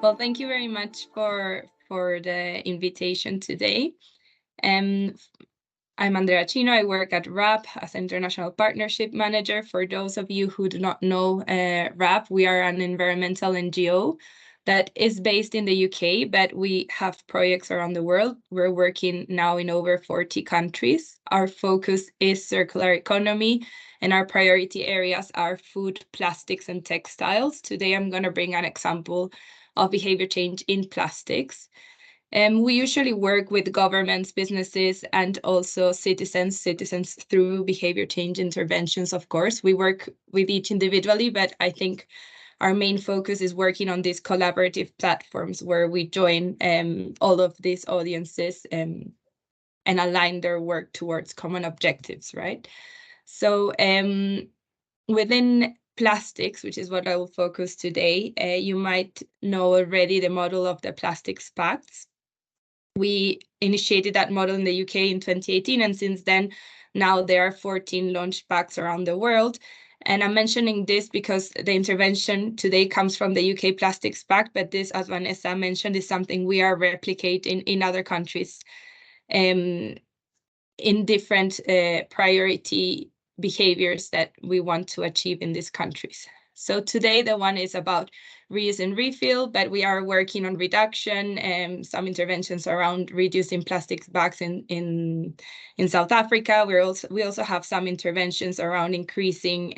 Well, thank you very much for the invitation today. I'm Andrea Cino. I work at RAP as International Partnership Manager. For those of you who do not know RAP, we are an environmental NGO that is based in the UK, but we have projects around the world. We're working now in over 40 countries. Our focus is circular economy, and our priority areas are food, plastics, and textiles. Today, I'm going to bring an example of behavior change in plastics. We usually work with governments, businesses, and also citizens through behavior change interventions, of course. We work with each individually, but I think our main focus is working on these collaborative platforms where we join all of these audiences and align their work towards common objectives, right? So within plastics, which is what I will focus today, you might know already the model of the plastics pacts. We initiated that model in the UK in 2018, and since then, now there are 14 launch pacts around the world. And I'm mentioning this because the intervention today comes from the UK Plastics Pact, but this, as Vanessa mentioned, is something we are replicating in other countries in different priority behaviors that we want to achieve in these countries. So today the one is about reuse and refill, but we are working on reduction and some interventions around reducing plastic bags in South Africa. We also have some interventions around increasing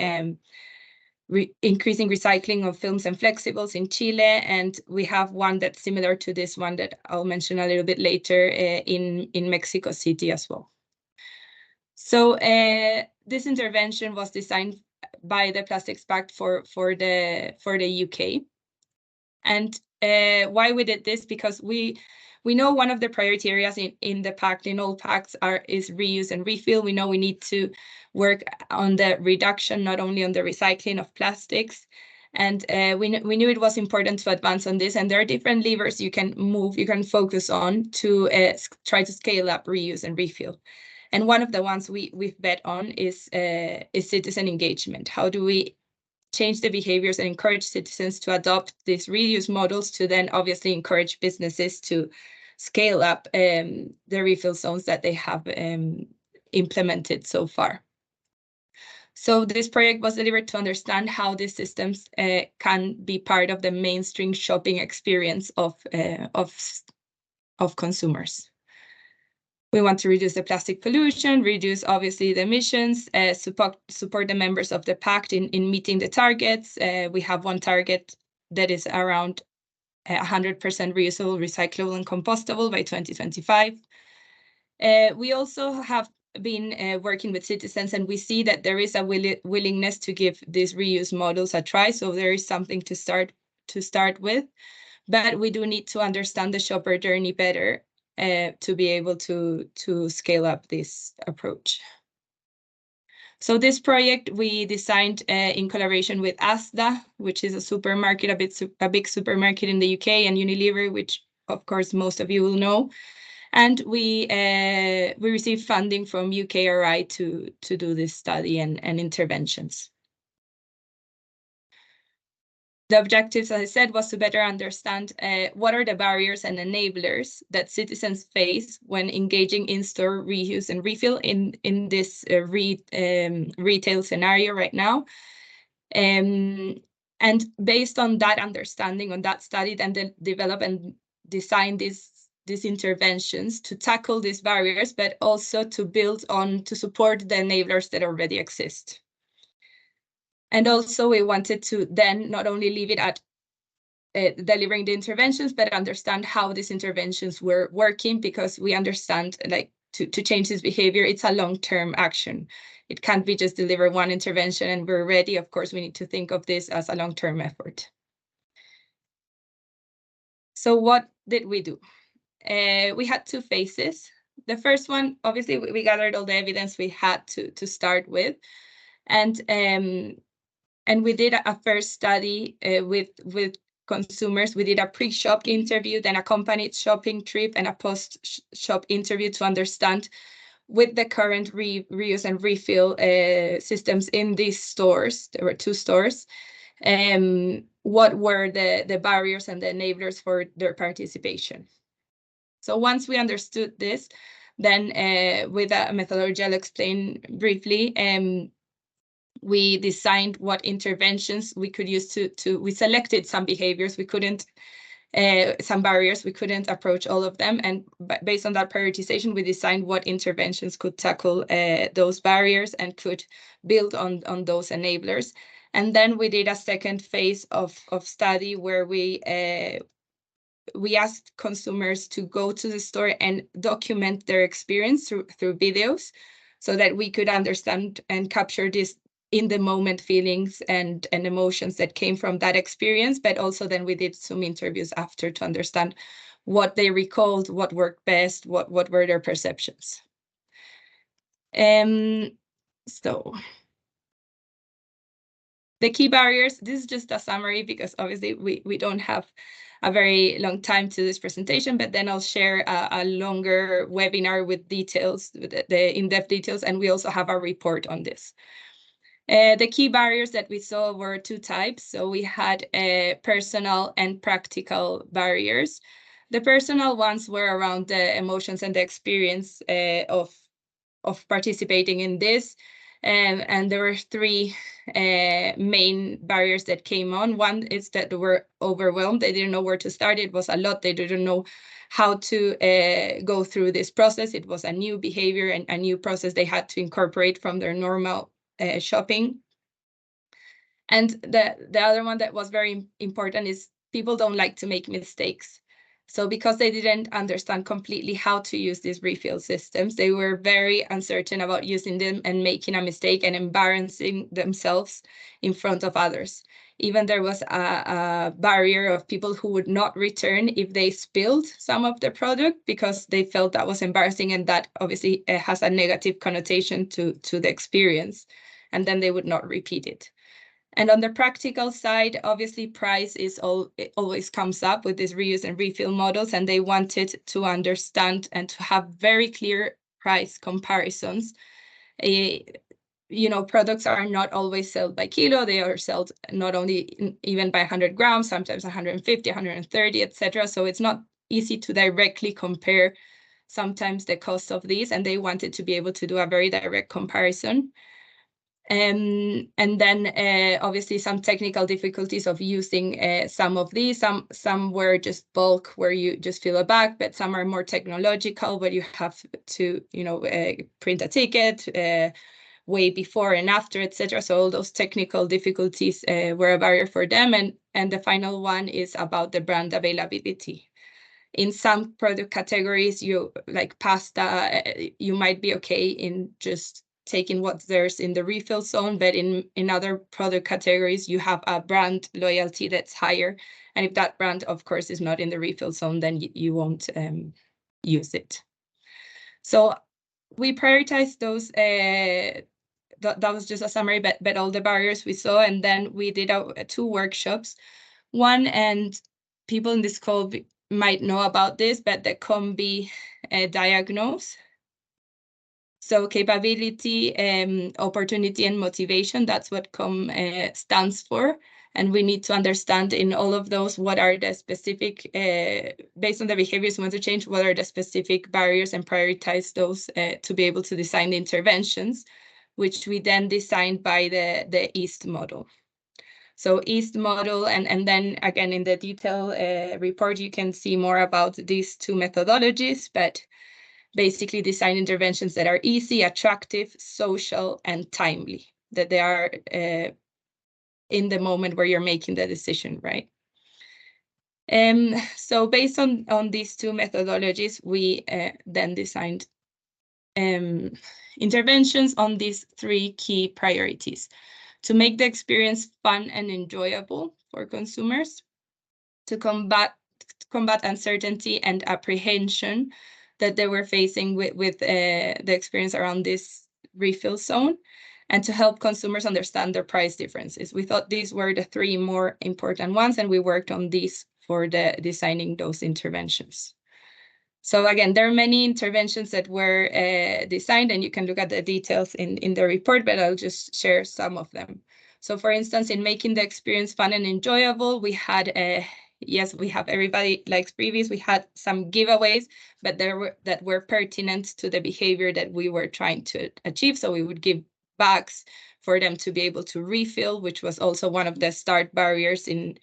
recycling of films and flexibles in Chile, and we have one that's similar to this one that I'll mention a little bit later in Mexico City as well. So this intervention was designed by the Plastics Pact for the UK. And why we did this? Because we know one of the priority areas in the pact, in all pacts, is reuse and refill. We know we need to work on the reduction, not only on the recycling of plastics. And we knew it was important to advance on this. And there are different levers you can move, you can focus on to try to scale up reuse and refill. And one of the ones we've bet on is citizen engagement. How do we change the behaviors and encourage citizens to adopt these reuse models to then obviously encourage businesses to scale up the refill zones that they have implemented so far. So this project was delivered to understand how these systems can be part of the mainstream shopping experience of consumers. We want to reduce the plastic pollution, reduce obviously the emissions, support the members of the pact in meeting the targets. We have one target that is around 100% reusable, recyclable, and compostable by 2025. We also have been working with citizens, and we see that there is a willingness to give these reuse models a try. So there is something to start with, but we do need to understand the shopper journey better to be able to scale up this approach. So this project we designed in collaboration with Asda, which is a supermarket, a big supermarket in the UK, and Unilever, which of course most of you will know. And we received funding from UKRI to do this study and interventions. The objectives, as I said, was to better understand what are the barriers and enablers that citizens face when engaging in-store reuse and refill in this retail scenario right now. And based on that understanding, on that study, then develop and design these interventions to tackle these barriers, but also to build on, to support the enablers that already exist. And also we wanted to then not only leave it at delivering the interventions, but understand how these interventions were working, because we understand, like, to change this behavior, it's a long-term action. It can't be just deliver one intervention and we're ready. Of course, we need to think of this as a long-term effort. So what did we do? We had two phases. The first one, obviously, we gathered all the evidence we had to start with. And we did a first study with consumers. We did a pre-shop interview, then accompanied shopping trip, and a post-shop interview to understand with the current reuse and refill systems in these stores, there were 2 stores, what were the barriers and the enablers for their participation. So once we understood this, then with a methodology I'll explain briefly, we designed what interventions we could use we selected some behaviors. We couldn't, some barriers, we couldn't approach all of them. And based on that prioritization, we designed what interventions could tackle those barriers and could build on those enablers. And then we did a second phase of study where we asked consumers to go to the store and document their experience through videos, so that we could understand and capture this in the moment feelings and emotions that came from that experience. But also then we did some interviews after to understand what they recalled, what worked best, what were their perceptions. So the key barriers, this is just a summary because obviously we don't have a very long time to this presentation, but then I'll share a longer webinar with details, with the in-depth details, and we also have a report on this. The key barriers that we saw were 2 types. So we had personal and practical barriers. The personal ones were around the emotions and the experience of participating in this. And there were 3 main barriers that came on. One is that they were overwhelmed. They didn't know where to start. It was a lot. They didn't know how to go through this process. It was a new behavior and a new process they had to incorporate from their normal shopping. And the other one that was very important is people don't like to make mistakes. So because they didn't understand completely how to use these refill systems, they were very uncertain about using them and making a mistake and embarrassing themselves in front of others. Even there was a barrier of people who would not return if they spilled some of the product because they felt that was embarrassing, and that obviously has a negative connotation to the experience, and then they would not repeat it. And on the practical side, obviously price it always comes up with these reuse and refill models, and they wanted to understand and to have very clear price comparisons. Products are not always sold by kilo. They are sold not only even by 100 grams, sometimes 150, 130, etc. So it's not easy to directly compare sometimes the cost of these, and they wanted to be able to do a very direct comparison. And then obviously some technical difficulties of using some of these. Some were just bulk where you just fill a bag, but some are more technological where you have to print a ticket way before and after, etc. So all those technical difficulties were a barrier for them. And the final one is about the brand availability. In some product categories, like pasta, you might be okay in just taking what there's in the refill zone, but in other product categories, you have a brand loyalty that's higher. And if that brand, of course, is not in the refill zone, then you won't use it. So we prioritized those. That was just a summary, but all the barriers we saw. And then we did 2 workshops. One, and people in this call might know about this, but the COMBI diagnose. So capability, opportunity, and motivation, that's what COM stands for. And we need to understand in all of those what are the specific, based on the behaviors we want to change, what are the specific barriers, and prioritize those to be able to design the interventions, which we then designed by the EAST model. So EAST model, and then again in the detail report, you can see more about these 2 methodologies, but basically design interventions that are easy, attractive, social, and timely, that they are in the moment where you're making the decision, right? So based on these 2 methodologies, we then designed interventions on these 3 key priorities: to make the experience fun and enjoyable for consumers, to combat uncertainty and apprehension that they were facing with the experience around this refill zone, and to help consumers understand their price differences. We thought these were the 3 more important ones, and we worked on these for designing those interventions. So again, there are many interventions that were designed, and you can look at the details in the report, but I'll just share some of them. So for instance, in making the experience fun and enjoyable, we had, yes, we have everybody likes previous, we had some giveaways, but that were pertinent to the behavior that we were trying to achieve. So we would give bags for them to be able to refill, which was also one of the start barriers in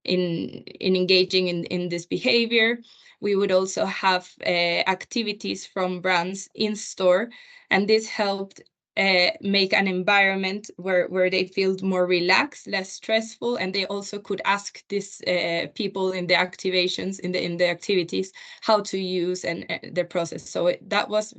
engaging in this behavior. We would also have activities from brands in store, and this helped make an environment where they feel more relaxed, less stressful, and they also could ask these people in the activations, in the activities, how to use and the process. So that was a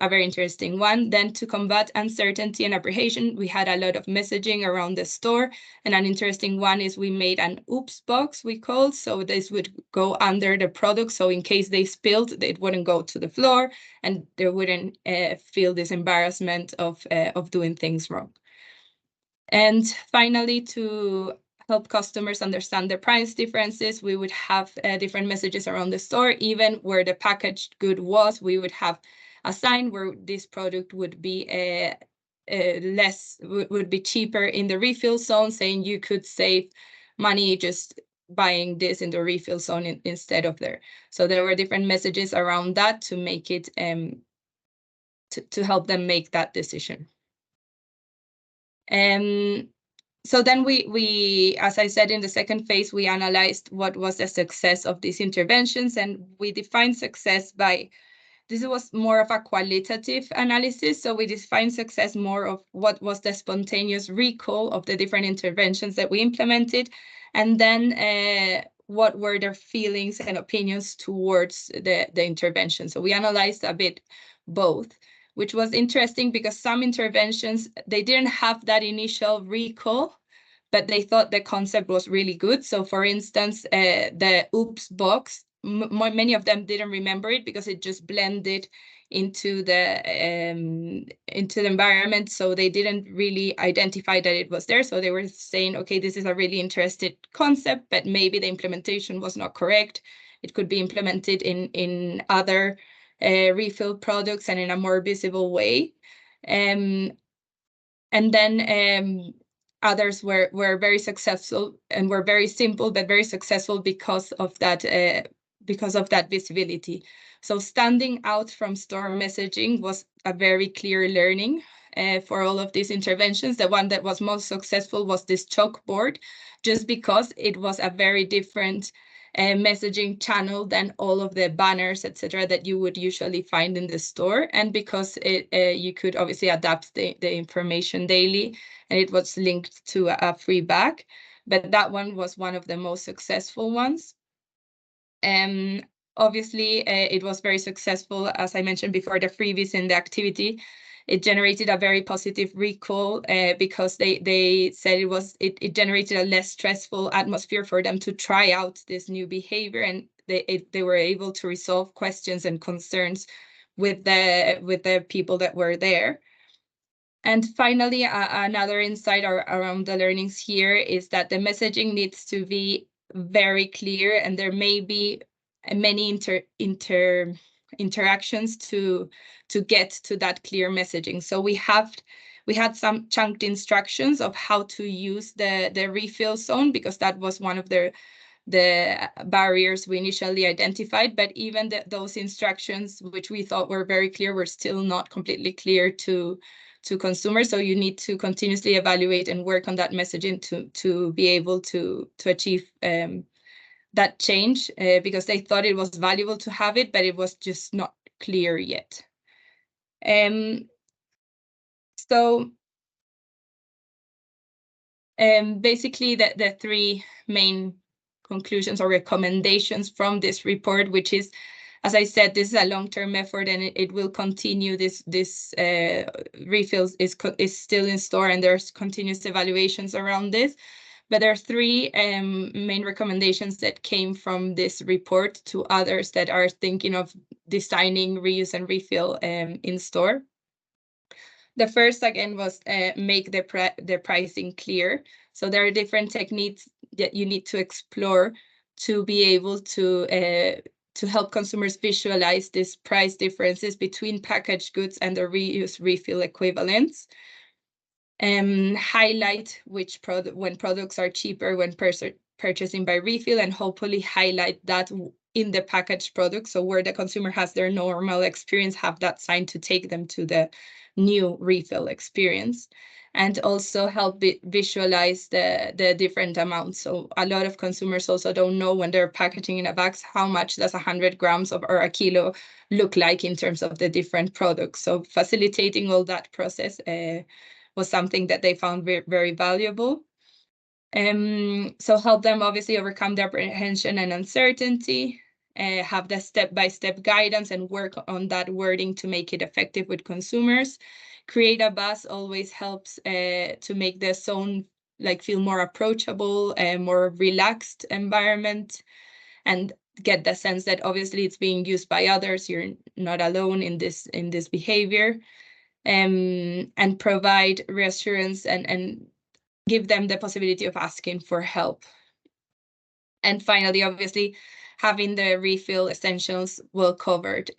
very interesting one. Then to combat uncertainty and apprehension, we had a lot of messaging around the store. And an interesting one is we made an oops box, we called. So this would go under the product. So in case they spilled, it wouldn't go to the floor and they wouldn't feel this embarrassment of doing things wrong. And finally, to help customers understand the price differences, we would have different messages around the store. Even where the packaged good was, we would have a sign where this product would be would be cheaper in the refill zone, saying you could save money just buying this in the refill zone instead of there. So there were different messages around that to make it to help them make that decision. So then we, as I said, in the second phase, we analyzed what was the success of these interventions, and we defined success by, this was more of a qualitative analysis. So we defined success more of what was the spontaneous recall of the different interventions that we implemented, and then what were their feelings and opinions towards the intervention. So we analyzed a bit both, which was interesting because some interventions, they didn't have that initial recall, but they thought the concept was really good. So for instance, the oops box, many of them didn't remember it because it just blended into the environment. So they didn't really identify that it was there. So they were saying, okay, this is a really interesting concept, but maybe the implementation was not correct. It could be implemented in other refill products and in a more visible way. And then others were very successful and were very simple, but very successful because of that visibility. So standing out from store messaging was a very clear learning for all of these interventions. The one that was most successful was this chalkboard, just because it was a very different messaging channel than all of the banners, etc., that you would usually find in the store. And because you could obviously adapt the information daily, and it was linked to a free bag. But that one was one of the most successful ones. Obviously, it was very successful, as I mentioned before, the freebies in the activity. It generated a very positive recall because they said it generated a less stressful atmosphere for them to try out this new behavior, and they were able to resolve questions and concerns with the people that were there. And finally, another insight around the learnings here is that the messaging needs to be very clear, and there may be many interactions to get to that clear messaging. So we had some chunked instructions of how to use the refill zone, because that was one of the barriers we initially identified. But even those instructions, which we thought were very clear, were still not completely clear to consumers. So you need to continuously evaluate and work on that messaging to be able to achieve that change, because they thought it was valuable to have it, but it was just not clear yet. So basically the three main conclusions or recommendations from this report, which is, as I said, this is a long-term effort, and it will continue. This refills is still in store, and there's continuous evaluations around this. But there are three main recommendations that came from this report to others that are thinking of designing reuse and refill in store. The first, again, was make the pricing clear. So there are different techniques that you need to explore to be able to to help consumers visualize these price differences between packaged goods and the reuse refill equivalents. Highlight which product when products are cheaper when purchasing by refill, and hopefully highlight that in the packaged product, so where the consumer has their normal experience, have that sign to take them to the new refill experience. And also help visualize the different amounts. So a lot of consumers also don't know when they're packaging in a bag, how much does 100 grams or a kilo look like in terms of the different products. So facilitating all that process was something that they found very valuable. So help them obviously overcome the apprehension and uncertainty, have the step-by-step guidance and work on that wording to make it effective with consumers. Create a buzz always helps to make the zone feel more approachable, a more relaxed environment, and get the sense that obviously it's being used by others. You're not alone in this behavior, and provide reassurance and give them the possibility of asking for help. And finally, obviously, having the refill essentials well covered.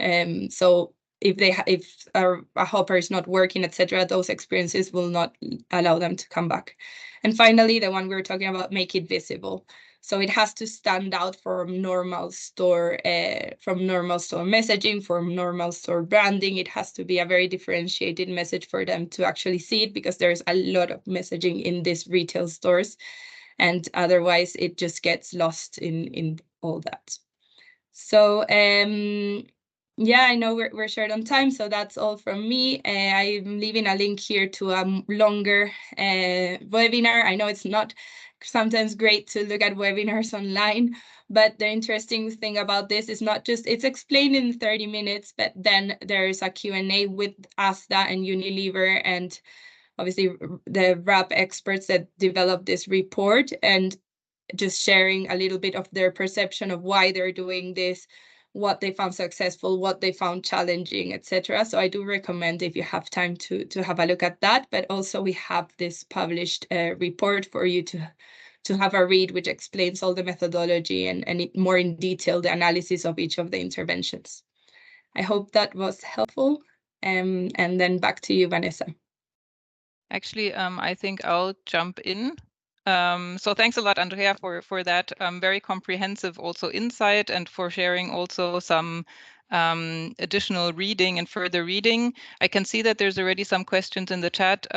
So if a hopper is not working, etc., those experiences will not allow them to come back. And finally, the one we were talking about, make it visible. So it has to stand out from normal store messaging, from normal store branding. It has to be a very differentiated message for them to actually see it, because there's a lot of messaging in these retail stores, and otherwise it just gets lost in all that. So yeah, I know we're short on time, so that's all from me. I'm leaving a link here to a longer webinar. I know it's not sometimes great to look at webinars online, but the interesting thing about this is not just it's explained in 30 minutes, but then there's a Q&A with Asta and Unilever and obviously the RAP experts that developed this report, and just sharing a little bit of their perception of why they're doing this, what they found successful, what they found challenging, etc. So I do recommend, if you have time, to have a look at that. But also we have this published report for you to have a read, which explains all the methodology and more in detail the analysis of each of the interventions. I hope that was helpful. And then back to you, Vanessa. Actually, I think I'll jump in. So thanks a lot, Andrea, for that very comprehensive also insight, and for sharing also some additional reading and further reading. I can see that there's already some questions in the chat.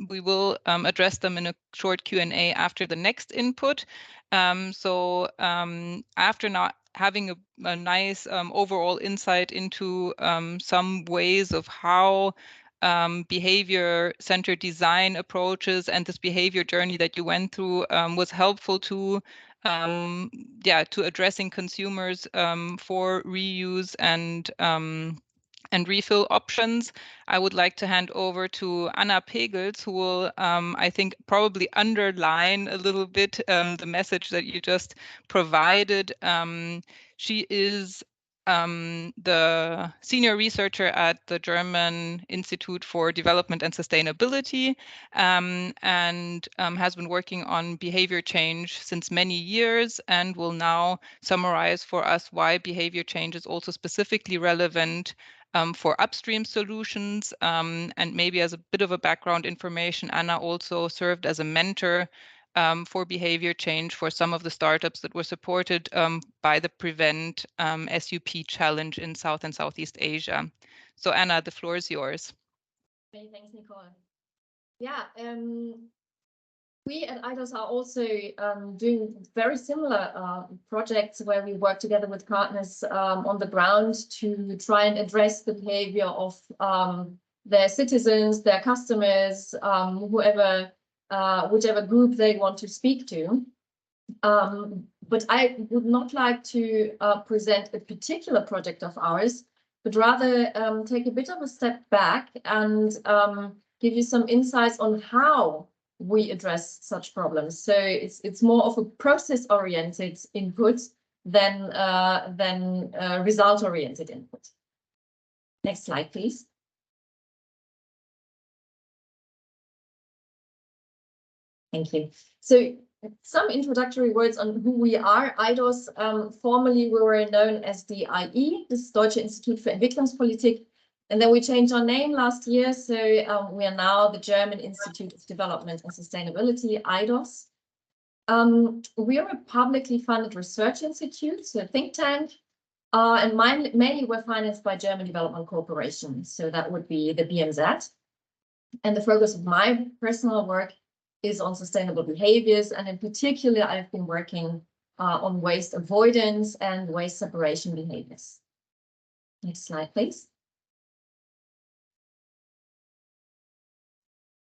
We will address them in a short Q&A after the next input. So after not having a nice overall insight into some ways of how behavior-centered design approaches and this behavior journey that you went through was helpful to addressing consumers for reuse and refill options. I would like to hand over to Anna Pegels, who will, I think, probably underline a little bit the message that you just provided. She is the senior researcher at the German Institute for Development and Sustainability, and has been working on behavior change since many years, and will now summarize for us why behavior change is also specifically relevant for upstream solutions. And maybe as a bit of a background information, Anna also served as a mentor for behavior change for some of the startups that were supported by the Prevent SUP challenge in South and Southeast Asia. So Anna, the floor is yours. Okay, thanks, Nicole. Yeah, we at IDOS are also doing very similar projects where we work together with partners on the ground to try and address the behavior of their citizens, their customers, whichever group they want to speak to. But I would not like to present a particular project of ours, but rather take a bit of a step back and give you some insights on how we address such problems. So it's more of a process-oriented input than result-oriented input. Next slide, please. Thank you. So some introductory words on who we are. IDOS, formerly we were known as the IE, das Deutsche Institut für Entwicklungspolitik, and then we changed our name last year, so we are now the German Institute of Development and Sustainability, IDOS. We are a publicly funded research institute, so a think tank, and mainly we're financed by German Development Corporation, so that would be the BMZ. And the focus of my personal work is on sustainable behaviors, and in particular, I've been working on waste avoidance and waste separation behaviors. Next slide, please.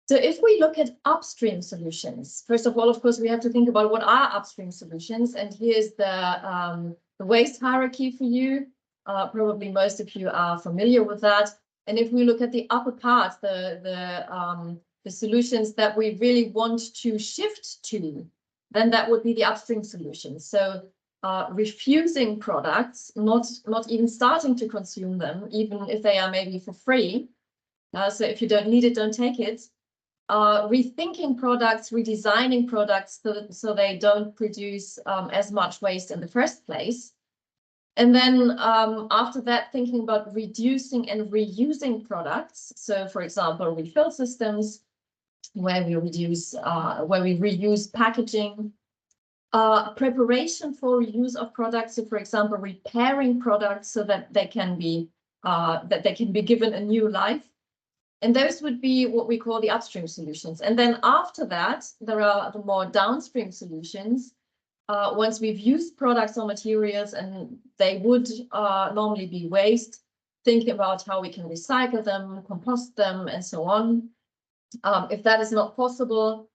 So if we look at upstream solutions, first of all, of course, we have to think about what are upstream solutions, and here's the waste hierarchy for you. Probably most of you are familiar with that. And if we look at the upper part, the solutions that we really want to shift to, then that would be the upstream solutions. So refusing products, not even starting to consume them, even if they are maybe for free. So if you don't need it, don't take it. Rethinking products, redesigning products so they don't produce as much waste in the first place. And then after that, thinking about reducing and reusing products. So for example, refill systems, where we reuse packaging, preparation for reuse of products. So for example, repairing products so that they can be given a new life. And those would be what we call the upstream solutions. And then after that, there are the more downstream solutions. Once we've used products or materials and they would normally be waste, thinking about how we can recycle them, compost them, and so on. If that is not possible,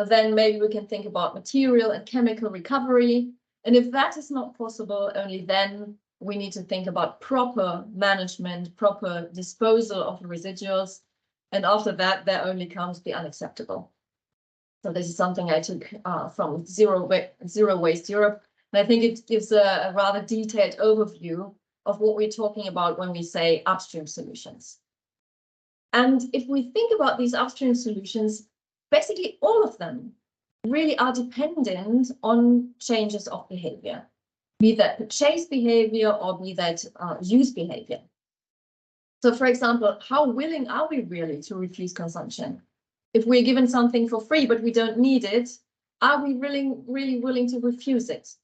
then maybe we can think about material and chemical recovery. And if that is not possible, only then we need to think about proper management, proper disposal of the residuals. And after that, there only comes the unacceptable. So this is something I took from Zero Waste Europe. And I think it gives a rather detailed overview of what we're talking about when we say upstream solutions. And if we think about these upstream solutions, basically all of them really are dependent on changes of behavior, be that purchase behavior or be that use behavior. So for example, how willing are we really to refuse consumption? If we're given something for free, but we don't need it, are we really willing to refuse it?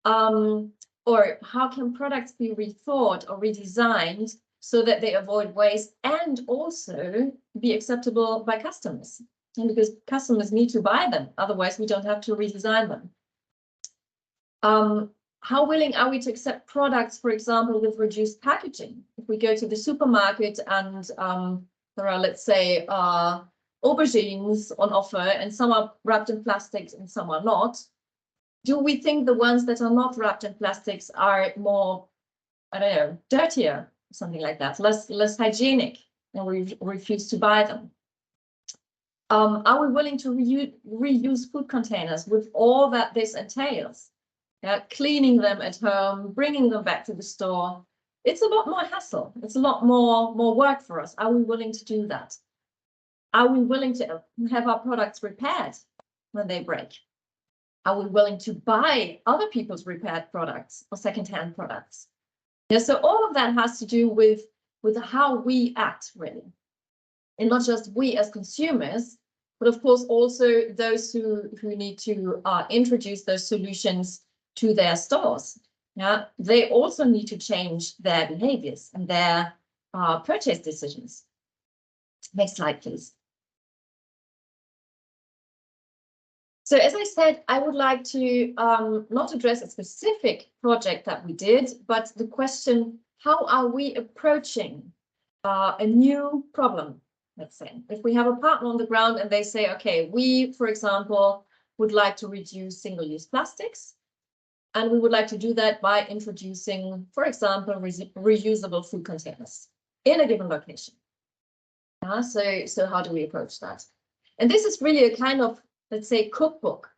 Or how can products be rethought or redesigned so that they avoid waste and also be acceptable by customers? And because customers need to buy them, otherwise we don't have to redesign them. How willing are we to accept products, for example, with reduced packaging? If we go to the supermarket and there are, let's say, aubergines on offer, and some are wrapped in plastics and some are not, do we think the ones that are not wrapped in plastics are more, I don't know, dirtier, something like that, less hygienic, and we refuse to buy them? Are we willing to reuse food containers with all that this entails? Cleaning them at home, bringing them back to the store. It's a lot more hassle. It's a lot more work for us. Are we willing to do that? Are we willing to have our products repaired when they break? Are we willing to buy other people's repaired products or secondhand products? Yeah, so all of that has to do with how we act, really. And not just we as consumers, but of course also those who need to introduce those solutions to their stores. Yeah, they also need to change their behaviors and their purchase decisions. Next slide, please. So as I said, I would like to not address a specific project that we did, but the question, how are we approaching a new problem, let's say? If we have a partner on the ground and they say, okay, we, for example, would like to reduce single-use plastics, and we would like to do that by introducing, for example, reusable food containers in a given location. So how do we approach that? And this is really a kind of, let's say, cookbook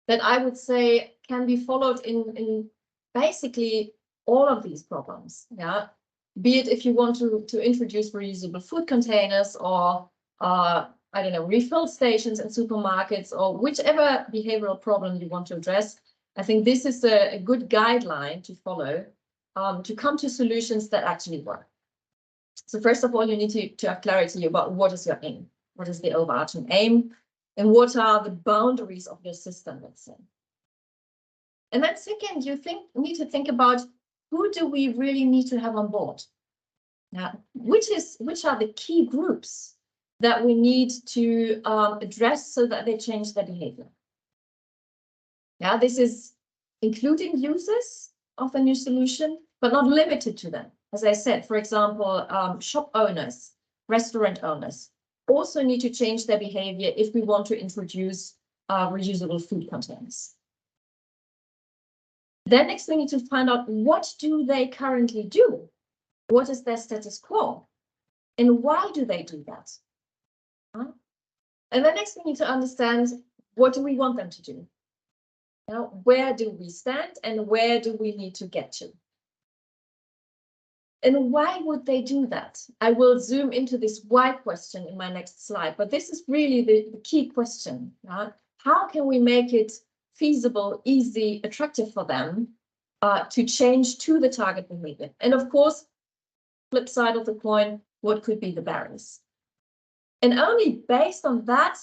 that I would say can be followed in basically all of these problems. Yeah, be it if you want to introduce reusable food containers, or I I don't know, refill stations in supermarkets, or whichever behavioral problem you want to address, I think this is a good guideline to follow to come to solutions that actually work. So first of all, you need to have clarity about what is your aim, what is the overarching aim, and what are the boundaries of your system, let's say. And then second, you need to think about who do we really need to have on board? Now, which are the key groups that we need to address so that they change their behavior? Yeah, this is including users of a new solution, but not limited to them. As I said, for example, shop owners, restaurant owners also need to change their behavior if we want to introduce reusable food containers. Then next we need to find out, what do they currently do? What is their status quo? And why do they do that? And then next we need to understand, what do we want them to do? Now, where do we stand and where do we need to get to? And why would they do that? I will zoom into this why question in my next slide, but this is really the key question. How can we make it feasible, easy, attractive for them to change to the target behavior? And of course, flip side of the coin, what could be the barriers? And only based on that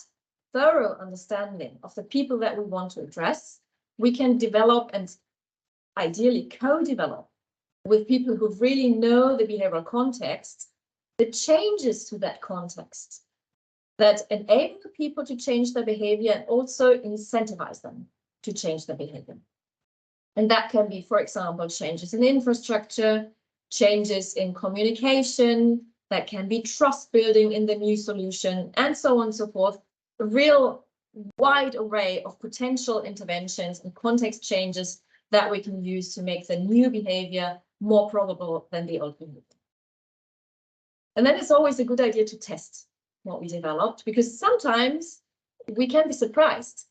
thorough understanding of the people that we want to address, we can develop and ideally co-develop with people who really know the behavioral context, the changes to that context that enable people to change their behavior and also incentivize them to change their behavior. And that can be, for example, changes in infrastructure, changes in communication, that can be trust building in the new solution, and so on and so forth. A real wide array of potential interventions and context changes that we can use to make the new behavior more probable than the old behavior. And then it's always a good idea to test what we developed, because sometimes we can be surprised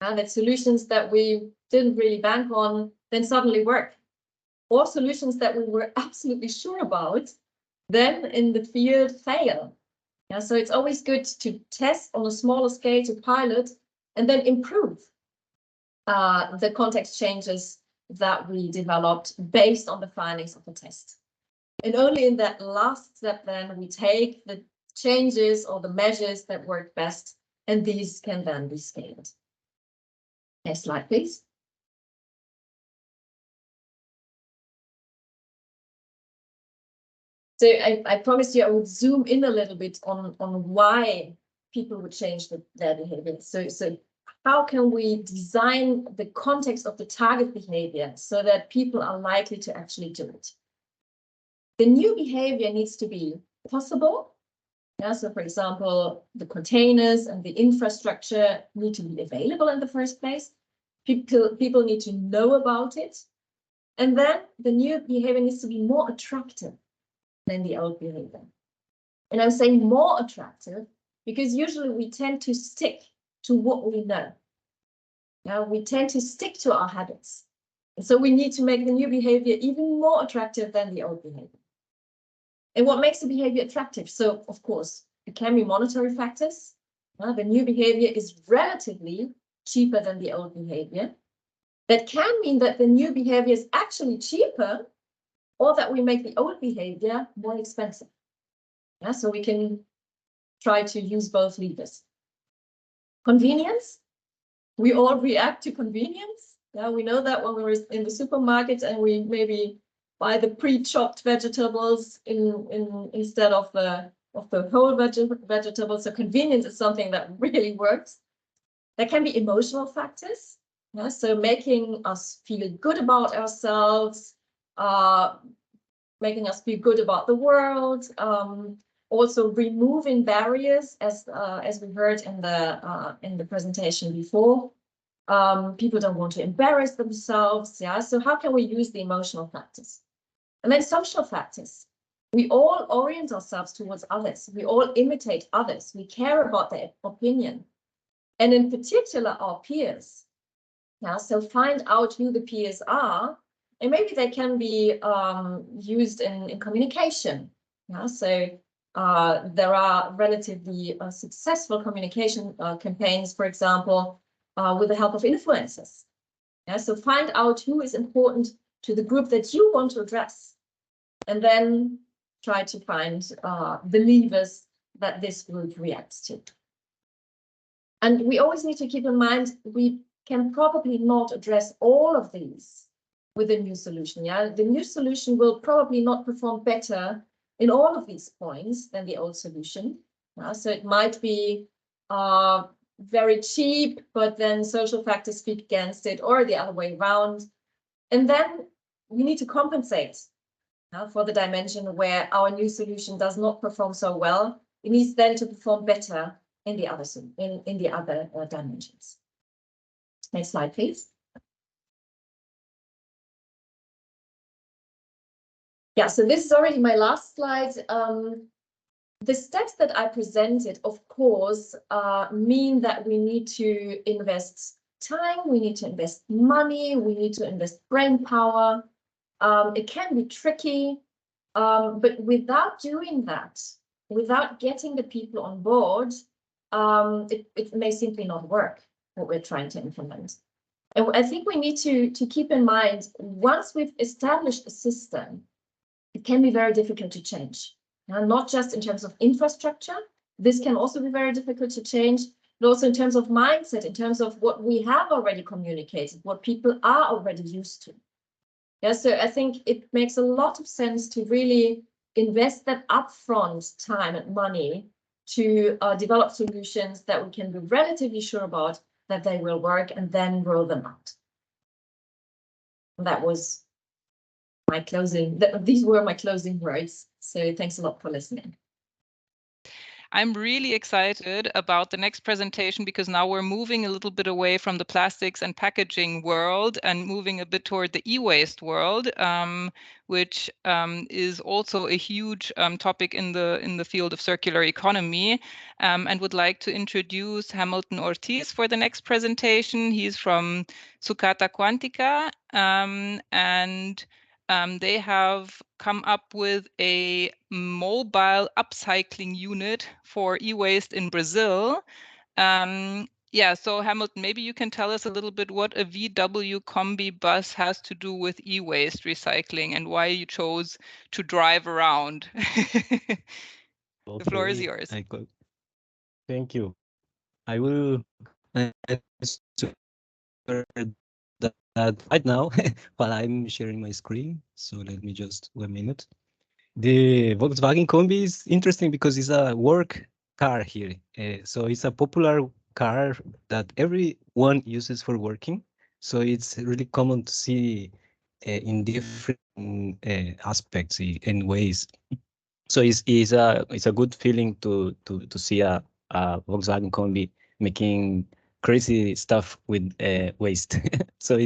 that solutions that we didn't really bank on then suddenly work, or solutions that we were absolutely sure about then in the field fail. Yeah, so it's always good to test on a smaller scale, to pilot, and then improve the context changes that we developed based on the findings of the test. And only in that last step then we take the changes or the measures that work best, and these can then be scaled. Next slide, please. So I promised you I would zoom in a little bit on why people would change their behavior. So how can we design the context of the target behavior so that people are likely to actually do it? The new behavior needs to be possible. Yeah, so for example, the containers and the infrastructure need to be available in the first place. People need to know about it. And then the new behavior needs to be more attractive than the old behavior. And I'm saying more attractive because usually we tend to stick to what we know. Now we tend to stick to our habits. And so we need to make the new behavior even more attractive than the old behavior. And what makes the behavior attractive? So of course, it can be monetary factors. The new behavior is relatively cheaper than the old behavior. That can mean that the new behavior is actually cheaper, or that we make the old behavior more expensive. Yeah, so we can try to use both levers. Convenience. We all react to convenience. Yeah, we know that when we're in the supermarket and we maybe buy the pre-chopped vegetables instead of the whole vegetables. So convenience is something that really works. There can be emotional factors. Yeah, so making us feel good about ourselves, making us feel good about the world, also removing barriers, as we heard in the presentation before. People don't want to embarrass themselves. Yeah, so how can we use the emotional factors? And then social factors. We all orient ourselves towards others. We all imitate others. We care about their opinion, and in particular our peers. Yeah, so find out who the peers are, and maybe they can be used in communication. Yeah, so There are relatively successful communication campaigns, for example, with the help of influencers. Yeah, so find out who is important to the group that you want to address, and then try to find the levers that this group reacts to. And we always need to keep in mind, we can probably not address all of these with a new solution. Yeah, the new solution will probably not perform better in all of these points than the old solution. So it might be very cheap, but then social factors speak against it, or the other way around. And then we need to compensate for the dimension where our new solution does not perform so well. It needs then to perform better in the other dimensions. Next slide, please. Yeah, so this is already my last slide. The steps that I presented, of course, mean that we need to invest time, we need to invest money, we need to invest brain power. It can be tricky, but without doing that, without getting the people on board, it may simply not work, what we're trying to implement. And I think we need to keep in mind, once we've established a system, it can be very difficult to change. Not just in terms of infrastructure, this can also be very difficult to change, but also in terms of mindset, in terms of what we have already communicated, what people are already used to. Yeah, so I think it makes a lot of sense to really invest that upfront time and money to develop solutions that we can be relatively sure about that they will work, and then roll them out. And that was my closing. These were my closing words. So thanks a lot for listening. I'm really excited about the next presentation, because now we're moving a little bit away from the plastics and packaging world and moving a bit toward the e-waste world, which is also a huge topic in the field of circular economy, and would like to introduce Hamilton Ortiz for the next presentation. He's from Sucata Quântica, and they have come up with a mobile upcycling unit for e-waste in Brazil. Yeah, so Hamilton, maybe you can tell us a little bit what a VW Combi bus has to do with e-waste recycling and why you chose to drive around. The floor is yours. Thank you. I will answer that right now while I'm sharing my screen. So let me just 1 minute. The Volkswagen Combi is interesting because it's a work car here. So it's a popular car that everyone uses for working. So it's really common to see in different aspects and ways. So it's a good feeling to see a Volkswagen Combi making crazy stuff with waste. So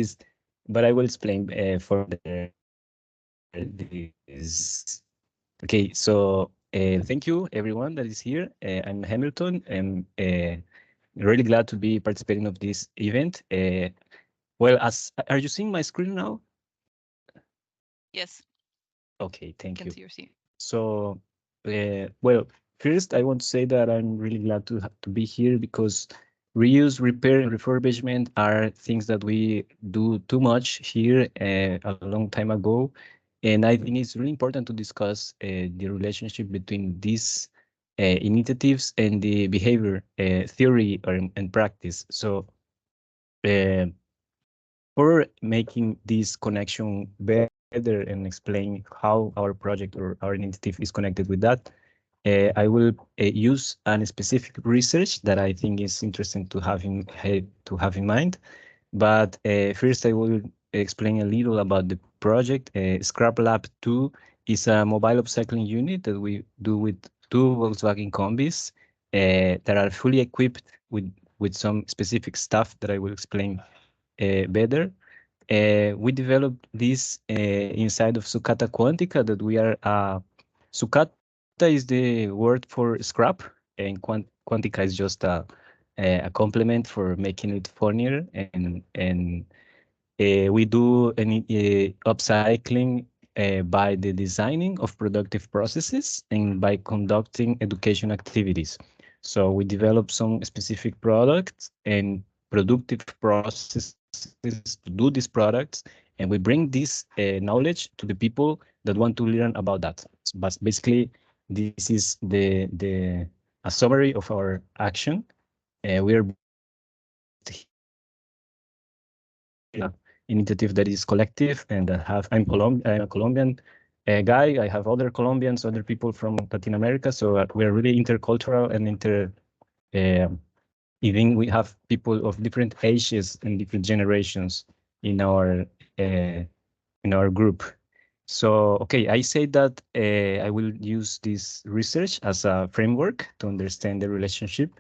but I will explain for this. Okay, so thank you everyone that is here. I'm Hamilton, and really glad to be participating of this event. Well, are you seeing my screen now? Yes. Okay, thank you. See your screen. So, well, first I want to say that I'm really glad to be here, because reuse, repair, and refurbishment are things that we do too much here a long time ago. And I think it's really important to discuss the relationship between these initiatives and the behavior theory and practice. So for making this connection better and explain how our project or our initiative is connected with that, I will use a specific research that I think is interesting to have in mind. But first, I will explain a little about the project. Scrap Lab 2 is a mobile upcycling unit that we do with 2 Volkswagen Combis that are fully equipped with some specific stuff that I will explain better. We developed this inside of Sucata Quântica, that we are Sucata is the word for scrap, and Quântica is just a complement for making it funnier. And we do an upcycling by the designing of productive processes and by conducting education activities. So we develop some specific products and productive processes to do these products, and we bring this knowledge to the people that want to learn about that. But basically, this is a summary of our action. We are initiative that is collective and that have I'm a Colombian guy. I have other Colombians, other people from Latin America. So we are really intercultural and even we have people of different ages and different generations in our group. So, okay, I say that I will use this research as a framework to understand the relationship.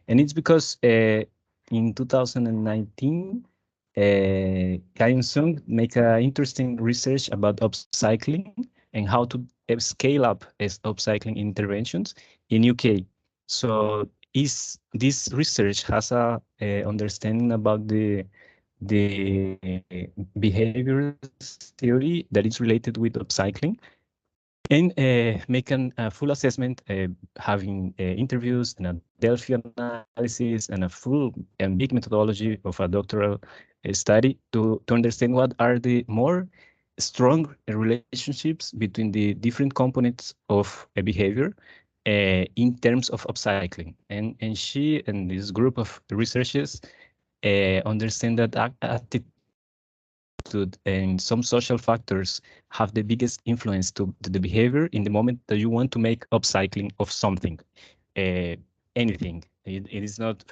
And it's because in 2019, Kai Sung make interesting research about upcycling and how to scale up as upcycling interventions in UK. So this research has a understanding about the behavior theory that is related with upcycling, and make a full assessment, having interviews and a Delphi analysis and a full and big methodology of a doctoral study to understand what are the more strong relationships between the different components of a behavior in terms of upcycling. And she and this group of researchers understand that attitude and some social factors have the biggest influence to the behavior in the moment that you want to make upcycling of something, anything. It is not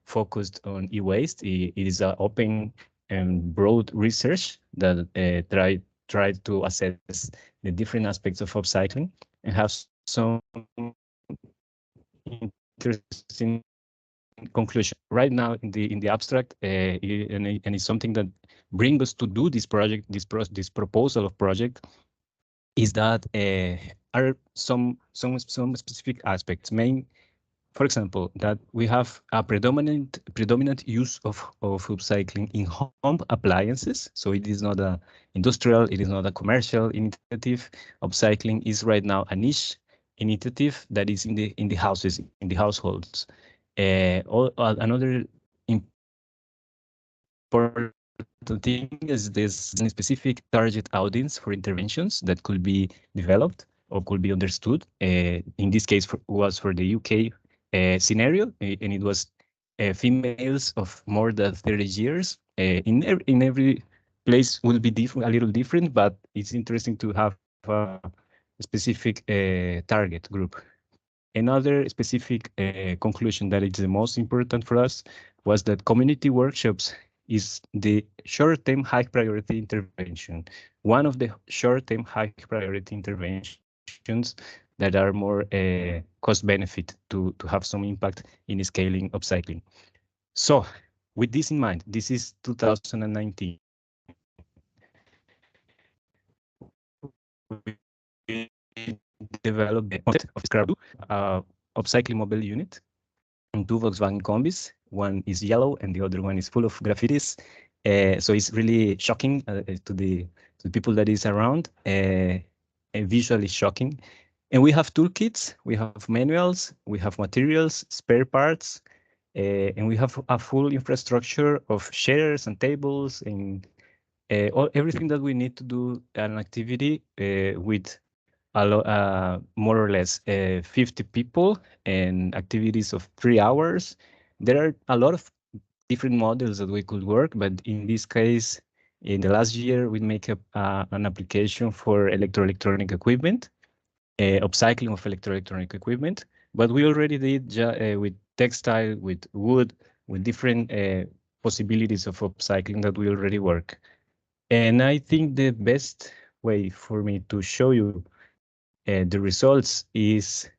focused on e-waste. It is an open and broad research that try to assess the different aspects of upcycling and have some interesting conclusion. Right now in the abstract, and it's something that brings us to do this project, this proposal of project, is that are some specific aspects. For example, that we have a predominant use of upcycling in home appliances. So it is not a industrial, it is not a commercial initiative. Upcycling is right now a niche initiative that is in the houses, in the households. Another important thing is this specific target audience for interventions that could be developed or could be understood. In this case, was for the UK scenario, and it was females of more than 30 years. In every place will be a little different, but it's interesting to have a specific target group. Another specific conclusion that is the most important for us was that community workshops is the short-term high priority intervention. One of the short-term high priority interventions that are more cost benefit to have some impact in scaling upcycling. So with this in mind, this is 2019. We developed the concept of Scrap upcycling mobile unit and two Volkswagen combis. One is yellow and the other one is full of graffitis. So it's really shocking to the people that is around, and visually shocking. And we have toolkits, we have manuals, we have materials, spare parts, and we have a full infrastructure of chairs and tables and everything that we need to do an activity with more or less 50 people and activities of 3 hours. There are a lot of different models that we could work, but in this case, in the last year, we make an application for electronic equipment, upcycling of electronic equipment, but we already did with textile, with wood, with different possibilities of upcycling that we already work. And I think the best way for me to show you the results is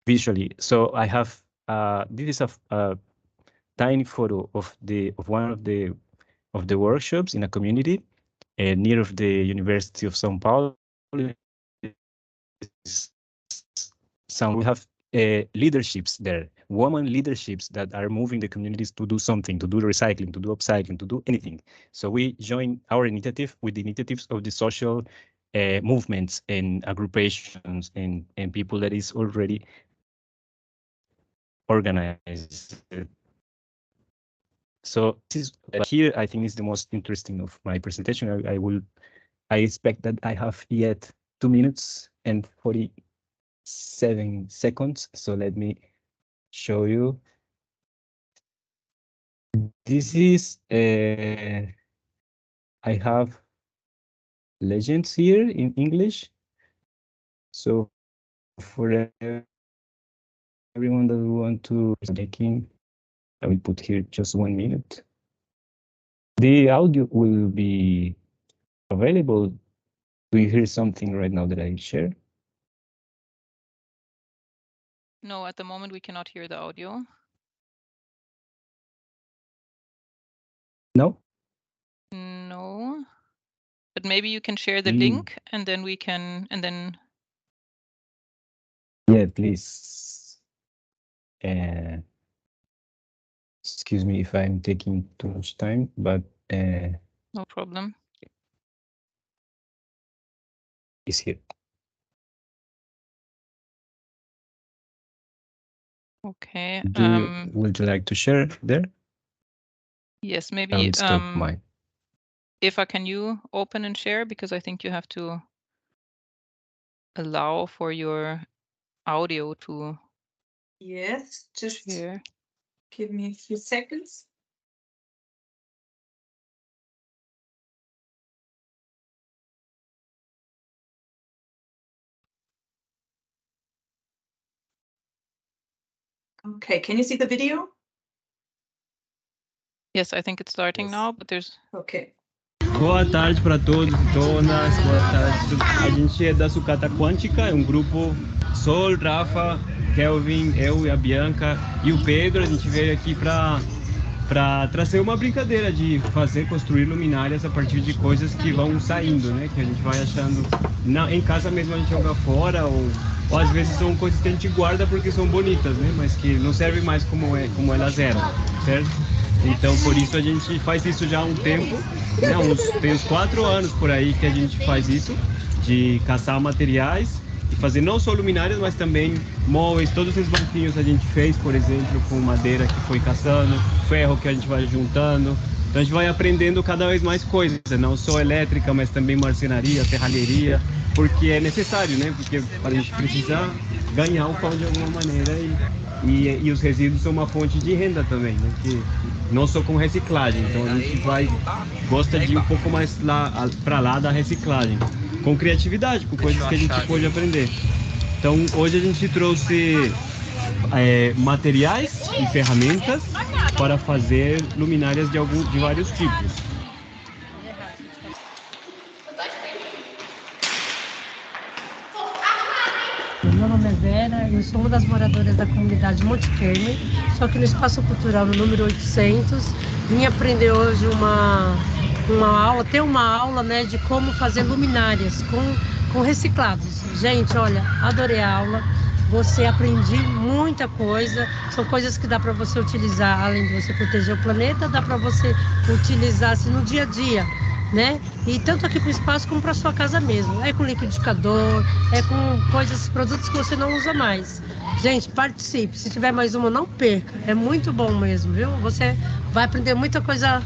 visually. So I have this is a tiny photo of one of the workshops in a community near of the University of São Paulo. We have leaderships there, women leaderships that are moving the communities to do something, to do recycling, to do upcycling, to do anything. So we join our initiative with the initiatives of the social movements and agrupations and people that is already organized. So this is here, I think, is the most interesting of my presentation. I expect that I have yet 2 minutes and 47 seconds. So let me show you. This is, I have legends here in English. So for everyone that want to making, I will put here just 1 minute. The audio will be available. Do you hear something right now that I share? No, at the moment we cannot hear the audio. No? No. But maybe you can share the link and then we can, and then. Yeah, please. Excuse me if I'm taking too much time, but No problem. It's here. Okay. Would you like to share there? Yes, maybe. I will stop mine. Eva, can you open and share? Because I think you have to allow for your audio to. Yes, just share. give me a few seconds. Okay, can you see the video? Yes, I think it's starting now, but there's. Okay. Boa tarde para todos e todas, boa tarde. A gente é da Sucata Quântica, é um grupo Sol, Rafa, Kelvin, eu e a Bianca e o Pedro. A gente veio aqui para trazer uma brincadeira de construir luminárias a partir de coisas que vão saindo, né? Que a gente vai achando em casa mesmo, a gente joga fora ou às vezes são coisas que a gente guarda porque são bonitas, né? Mas que não servem mais como elas eram, certo? Então, por isso a gente faz isso já há um tempo, né? Tem uns 4 anos por aí que a gente faz isso, de caçar materiais e fazer não só luminárias, mas também móveis. Todos esses banquinhos a gente fez, por exemplo, com madeira que foi caçando, ferro que a gente vai juntando. Então a gente vai aprendendo cada vez mais coisas, não só elétrica, mas também marcenaria, serralheria, porque é necessário, né? Porque a gente precisa ganhar o pão de alguma maneira e os resíduos são uma fonte de renda também, né? Que não só com reciclagem, então a gente gosta de ir um pouco mais para lá da reciclagem, com criatividade, com coisas que a gente pode aprender. Então hoje a gente trouxe materiais e ferramentas para fazer luminárias de vários tipos. Meu nome é Vera, eu sou uma das moradoras da comunidade Monte Kermer, só que no Espaço Cultural, no número 800, vim aprender hoje uma aula, né, de como fazer luminárias com reciclados. Gente, olha, adorei a aula, aprendi muita coisa, são coisas que dá para você utilizar, além de você proteger o planeta, dá para você utilizar assim, no dia a dia, né? E tanto aqui para o espaço como para sua casa mesmo. É com liquidificador, é com produtos que você não usa mais. Gente, participe. Se tiver mais uma, não perca. É muito bom mesmo, viu? Você vai aprender muita coisa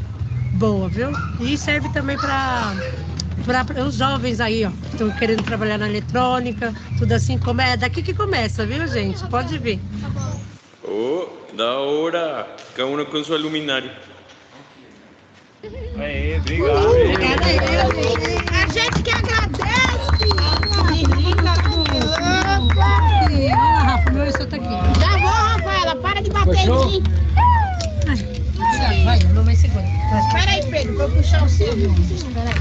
boa, viu? E serve também para os jovens aí, ó, que estão querendo trabalhar na eletrônica, tudo assim, é daqui que começa, viu, gente? Pode vir. Oh, da hora! Cada um com sua luminária. Aê, obrigado. A gente que agradece. Olha, Rafa, meu isso tá aqui. Já vou, Rafaela, para de bater em mim. Vai, não vai segura. Espera aí, Pedro, vou puxar o seu.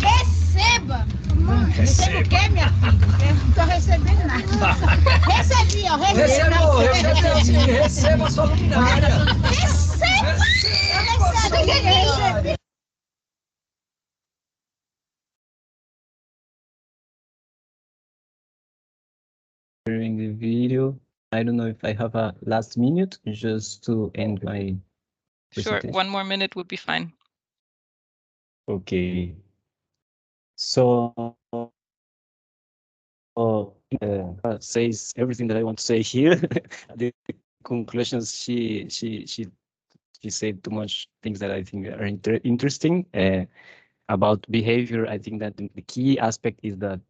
Receba! Receba o quê, minha filha? Eu não tô recebendo nada. Recebi, ó. Receba a sua luminária. Receba! Eu recebi. During the video, I don't know if I have a last minute just to end my Sure, presentation. 1 more minute would be fine. Okay. So says everything that I want to say here. The conclusions, she said too much things that I think are interesting. About behavior, I think that the key aspect is that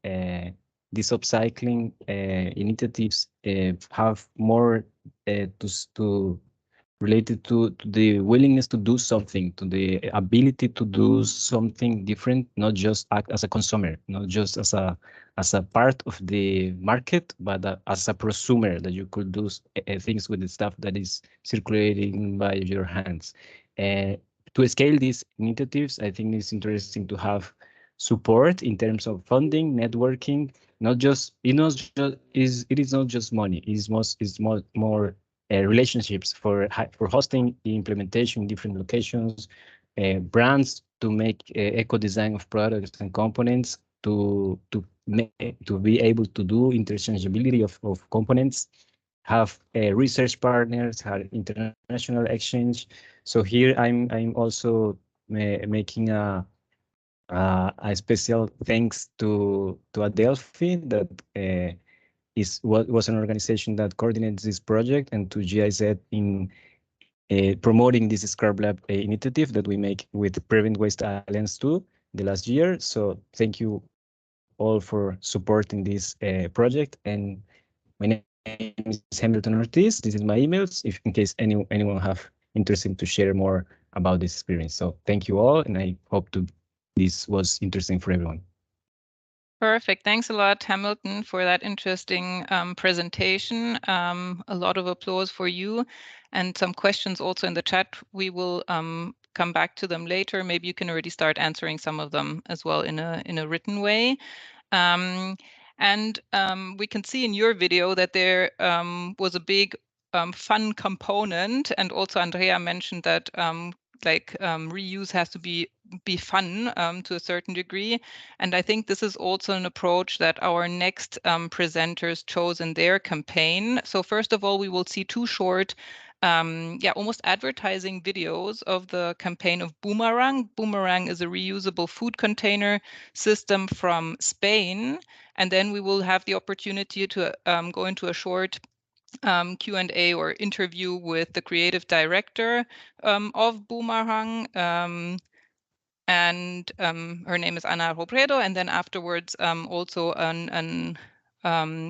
these upcycling initiatives have more to related to the willingness to do something, to the ability to do something different, not just act as a consumer, not just as a part of the market, but as a prosumer, that you could do things with the stuff that is circulating by your hands. To scale these initiatives, I think it's interesting to have support in terms of funding, networking. It is not just money. It's more relationships for hosting the implementation in different locations, brands to make eco design of products and components, to be able to do interchangeability of components, have research partners, have international exchange. So here I'm also making a special thanks to Adelphi, that was an organization that coordinates this project, and to GIZ in promoting this Scrub Lab initiative that we make with Prevent Waste Alliance 2 the last year. So thank you all for supporting this project. And my name is Hamilton Ortiz. This is my emails, if in case anyone have interested to share more about this experience. So thank you all, and I hope this was interesting for everyone. Perfect. Thanks a lot, Hamilton, for that interesting presentation. A lot of applause for you, and some questions also in the chat. We will come back to them later. Maybe you can already start answering some of them as well in a written way. We can see in your video that there was a big fun component, and also Andrea mentioned that reuse has to be fun to a certain degree. And I think this is also an approach that our next presenters chose in their campaign. So first of all, we will see two short almost advertising videos of the campaign of Bumerang. Bumerang is a reusable food container system from Spain. And then we will have the opportunity to go into a short Q&A or interview with the creative director of Bumerang, and her name is Ana Robredo. And then afterwards, also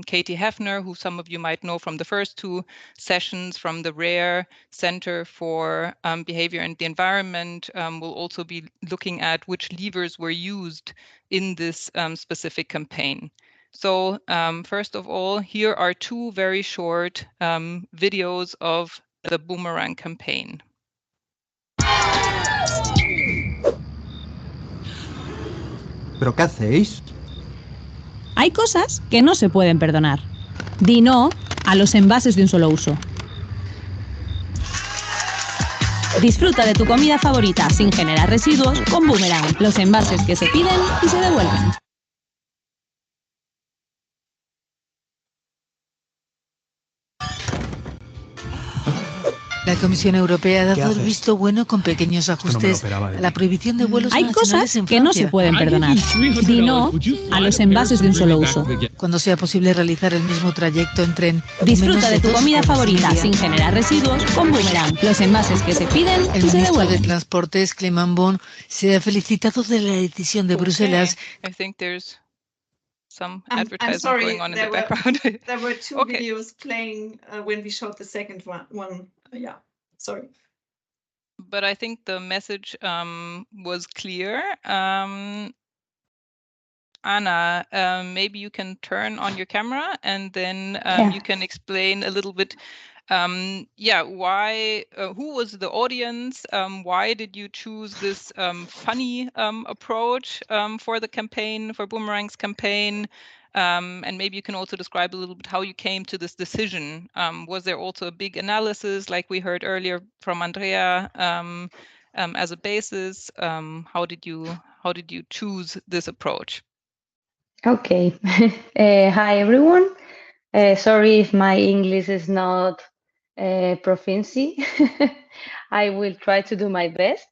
Katie Heffner, who some of you might know from the first two sessions from the RARE Center for Behavior and the Environment, will also be looking at which levers were used in this specific campaign. So first of all, here are two very short videos of the Bumerang campaign. ¿Pero qué hacéis? Hay cosas que no se pueden perdonar. Di no a los envases de un solo uso. Disfruta de tu comida favorita sin generar residuos con Bumerang, los envases que se piden y se devuelven. La Comisión Europea ha dado el visto bueno con pequeños ajustes a la prohibición de vuelos Hay nacionales cosas en que no Francia. se pueden perdonar. Di no a los envases de un solo uso. Cuando sea posible realizar el mismo trayecto en tren. Disfruta de tu comida favorita sin generar residuos con Bumerang, los envases que se piden El y se ministro de devuelven. Transportes, Clément Bon, se ha felicitado de la decisión de Bruselas. I think there's some I'm advertising sorry, going on in the background. there were two Okay. videos playing when we showed the second one. Yeah, sorry. But I think the message was clear. Anna, maybe you can turn on your camera, and then you can explain a little bit, why, who was the audience? Why did you choose this funny approach for the campaign, for Bumerang's campaign? And maybe you can also describe a little bit how you came to this decision. Was there also a big analysis, like we heard earlier from Andrea, as a basis? How did you choose this approach? Okay. Hi, everyone. Sorry if my English is not proficiency. I will try to do my best.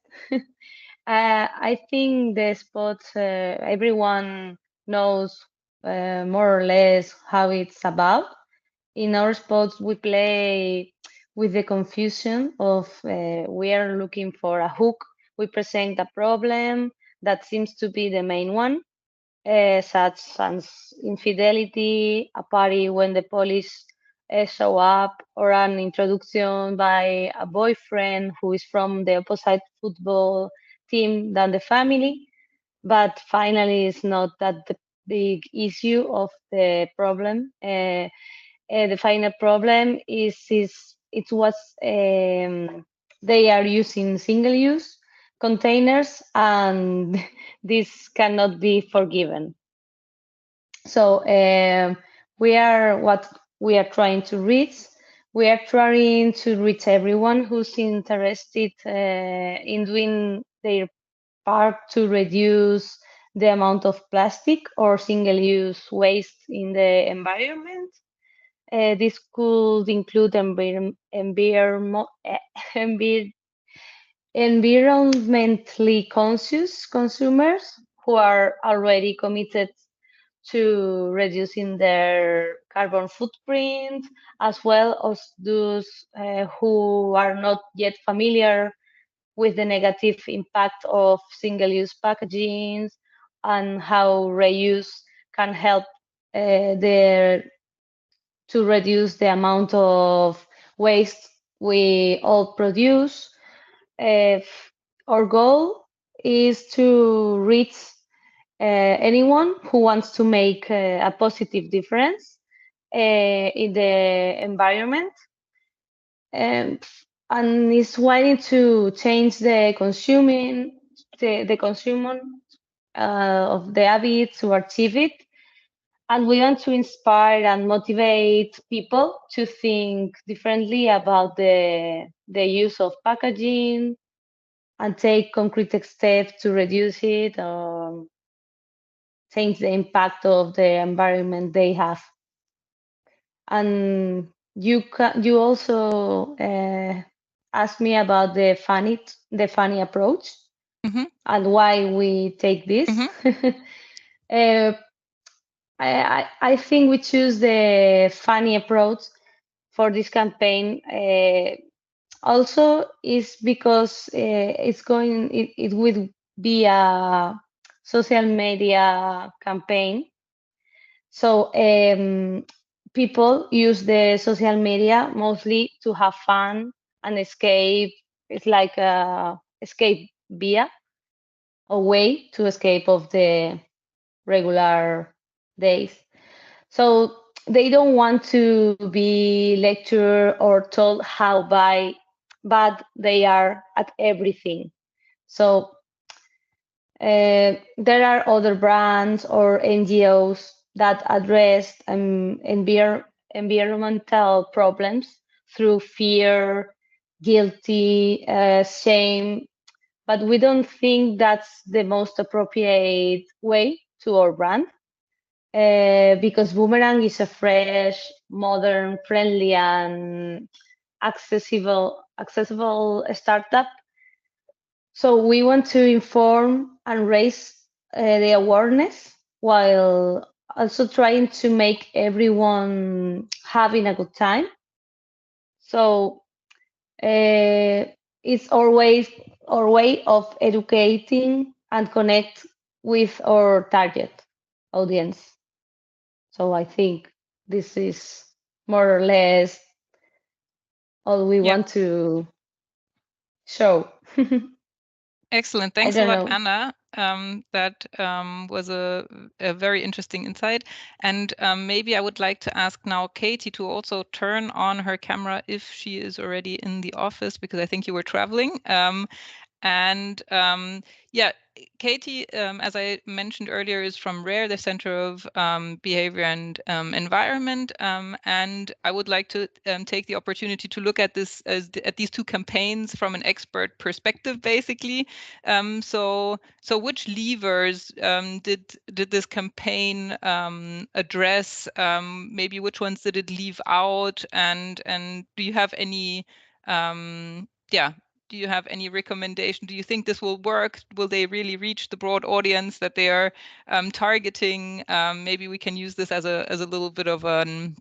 I think the spots everyone knows more or less how it's about. In our spots, we play with the confusion of we are looking for a hook. We present a problem that seems to be the main one, such as infidelity, a party when the police show up, or an introduction by a boyfriend who is from the opposite football team than the family. But finally, it's not that the big issue of the problem. The final problem is it was they are using single-use containers, and this cannot be forgiven. So we are trying to reach. We are trying to reach everyone who's interested in doing their part to reduce the amount of plastic or single-use waste in the environment. This could include environmentally conscious consumers who are already committed to reducing their carbon footprint, as well as those who are not yet familiar with the negative impact of single-use packaging and how reuse can help to reduce the amount of waste we all produce. Our goal is to reach anyone who wants to make a positive difference in the environment, and is wanting to change the consumer of the habit to achieve it. And we want to inspire and motivate people to think differently about the use of packaging and take concrete steps to reduce it or change the impact of the environment they have. And you also asked me about the funny approach and why we take this. I think we choose the funny approach for this campaign also is because it will be a social media campaign. So people use the social media mostly to have fun and escape. It's like a escape via a way to escape of the regular days. So they don't want to be lectured or told how bad they are at everything. So there are other brands or NGOs that address environmental problems through fear, guilty, shame, but we don't think that's the most appropriate way to our brand. Because Bumerang is a fresh, modern, friendly, and accessible startup. So we want to inform and raise the awareness while also trying to make everyone having a good time. So it's always our way of educating and connect with our target audience. So I think this is more or less all we want to show. Excellent. Thanks a lot, Anna. That was a very interesting insight. And maybe I would like to ask now Katie to also turn on her camera if she is already in the office, because I think you were traveling. Yeah, Katie, as I mentioned earlier, is from RARE, the Center of Behavior and Environment, and I would like to take the opportunity to look at this at these two campaigns from an expert perspective, basically. So which levers did this campaign address? Maybe which ones did it leave out? And do you have any Do you have any recommendation? Do you think this will work? Will they really reach the broad audience that they are targeting? Maybe we can use this as a little bit of an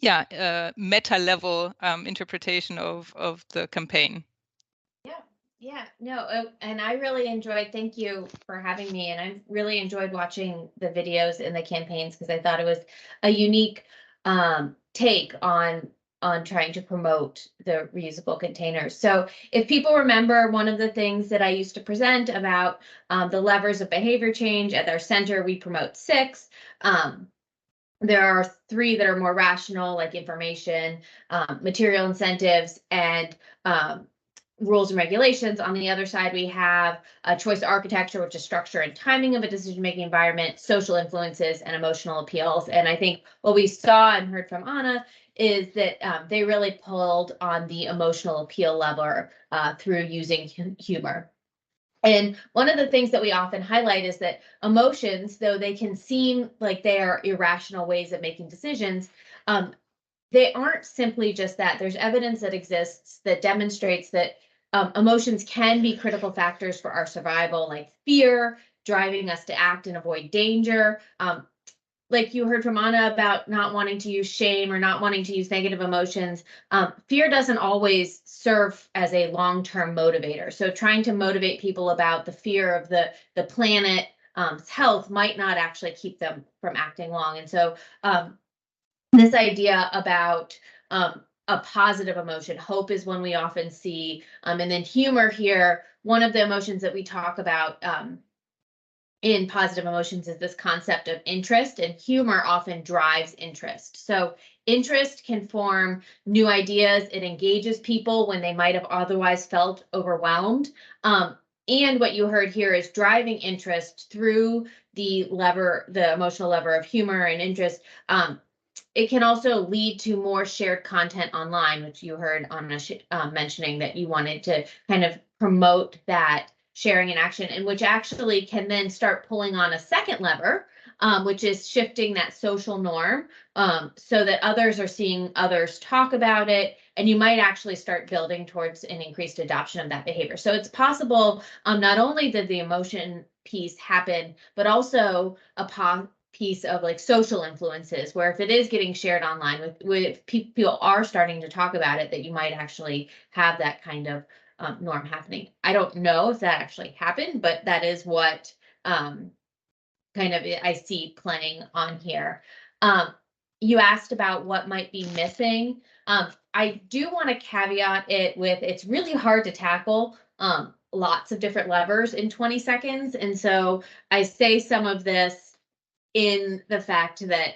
meta level interpretation of the campaign. And I really enjoyed, thank you for having me, and I really enjoyed watching the videos in the campaigns because I thought it was a unique take on trying to promote the reusable containers. So if people remember, one of the things that I used to present about the levers of behavior change, at their center we promote 6. There are 3 that are more rational, like information, material incentives, and rules and regulations. On the other side, we have a choice architecture, which is structure and timing of a decision-making environment, social influences, and emotional appeals. And I think what we saw and heard from Anna is that they really pulled on the emotional appeal lever through using humor. And one of the things that we often highlight is that emotions, though they can seem like they are irrational ways of making decisions, they aren't simply just that. There's evidence that exists that demonstrates that emotions can be critical factors for our survival, like fear, driving us to act and avoid danger. Like you heard from Anna about not wanting to use shame or not wanting to use negative emotions. Fear doesn't always serve as a long-term motivator. So trying to motivate people about the fear of the planet's health might not actually keep them from acting long. And so this idea about a positive emotion, hope is one we often see, and then humor here. One of the emotions that we talk about in positive emotions is this concept of interest, and humor often drives interest. So interest can form new ideas. It engages people when they might have otherwise felt overwhelmed. And what you heard here is driving interest through the emotional lever of humor and interest. It can also lead to more shared content online, which you heard Anna mentioning that you wanted to kind of promote that sharing and action, and which actually can then start pulling on a second lever, which is shifting that social norm so that others are seeing others talk about it, and you might actually start building towards an increased adoption of that behavior. So it's possible not only did the emotion piece happen, but also a piece of like social influences, where if it is getting shared online, with people are starting to talk about it, that you might actually have that kind of norm happening. I don't know if that actually happened, but that is what kind of I see playing on here. You asked about what might be missing. I do want to caveat it with it's really hard to tackle lots of different levers in 20 seconds. And so I say some of this in the fact that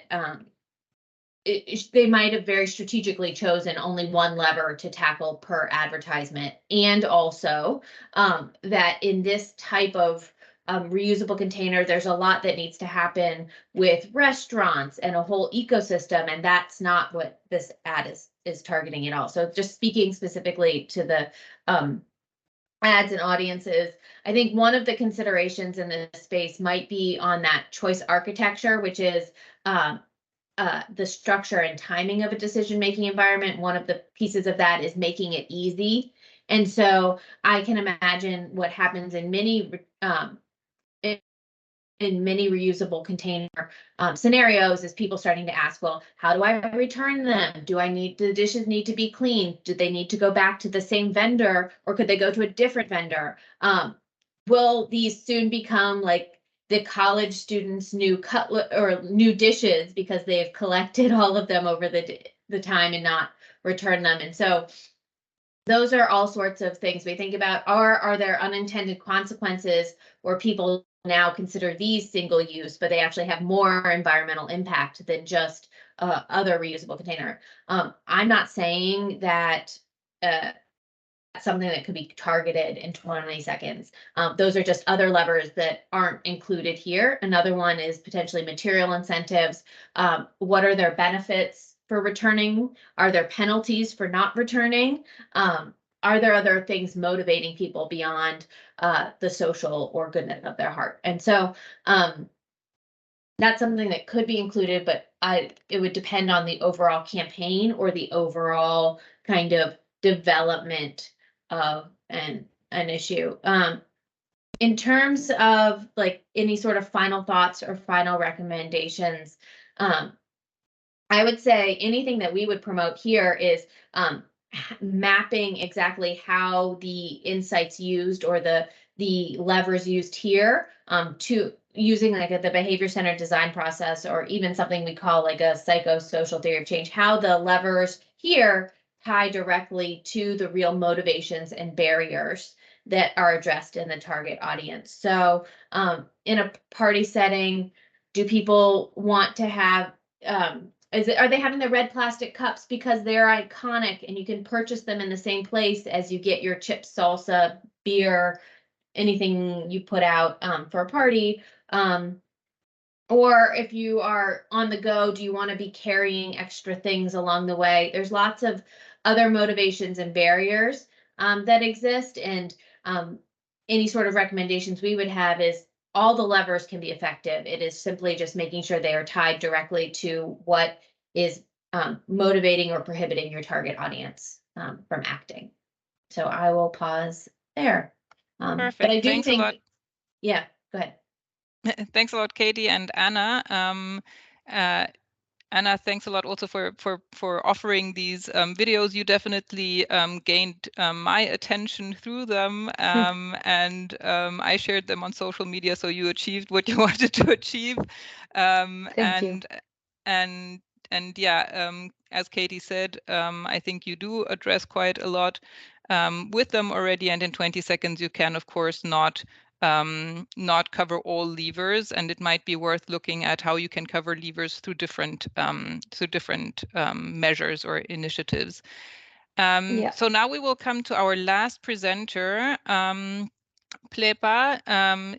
they might have very strategically chosen only one lever to tackle per advertisement. And also that in this type of reusable container, there's a lot that needs to happen with restaurants and a whole ecosystem. And that's not what this ad is targeting at all. So just speaking specifically to the ads and audiences, I think one of the considerations in this space might be on that choice architecture, which is the structure and timing of a decision-making environment. One of the pieces of that is making it easy. And so I can imagine what happens in many reusable container scenarios is people starting to ask, well, how do I return them? Do the dishes need to be cleaned? Do they need to go back to the same vendor, or could they go to a different vendor? Will these soon become like the college students' new cutlet or new dishes because they've collected all of them over the time and not return them? And so those are all sorts of things we think about. Are there unintended consequences where people now consider these single use, but they actually have more environmental impact than just other reusable container? I'm not saying that something that could be targeted in 20 seconds. Those are just other levers that aren't included here. Another one is potentially material incentives. What are their benefits for returning? Are there penalties for not returning? Are there other things motivating people beyond the social or goodness of their heart? And so that's something that could be included, but it would depend on the overall campaign or the overall kind of development of an issue. In terms of like any sort of final thoughts or final recommendations, I would say anything that we would promote here is mapping exactly how the insights used or the levers used here to using like the behavior centered design process, or even something we call like a psychosocial theory of change, how the levers here tie directly to the real motivations and barriers that are addressed in the target audience. So in a party setting, do people want to have, are they having the red plastic cups because they're iconic and you can purchase them in the same place as you get your chips, salsa, beer, anything you put out for a party? Or if you are on the go, do you want to be carrying extra things along the way? There's lots of other motivations and barriers that exist, and any sort of recommendations we would have is all the levers can be effective. It is simply just making sure they are tied directly to what is motivating or prohibiting your target audience from acting. So I will pause there. Perfect. But I do Thanks a lot. Yeah, go ahead. Thanks a lot, Katie and Anna. Anna, thanks a lot also for offering these videos. You definitely gained my attention through them, and I shared them on social media, so you achieved what you wanted to achieve. Thank you. And yeah, as Katie said, I think you do address quite a lot with them already, and in 20 seconds you can, of course, not cover all levers, and it might be worth looking at how you can cover levers through different measures or initiatives. Yeah. So now we will come to our last presenter. Plépah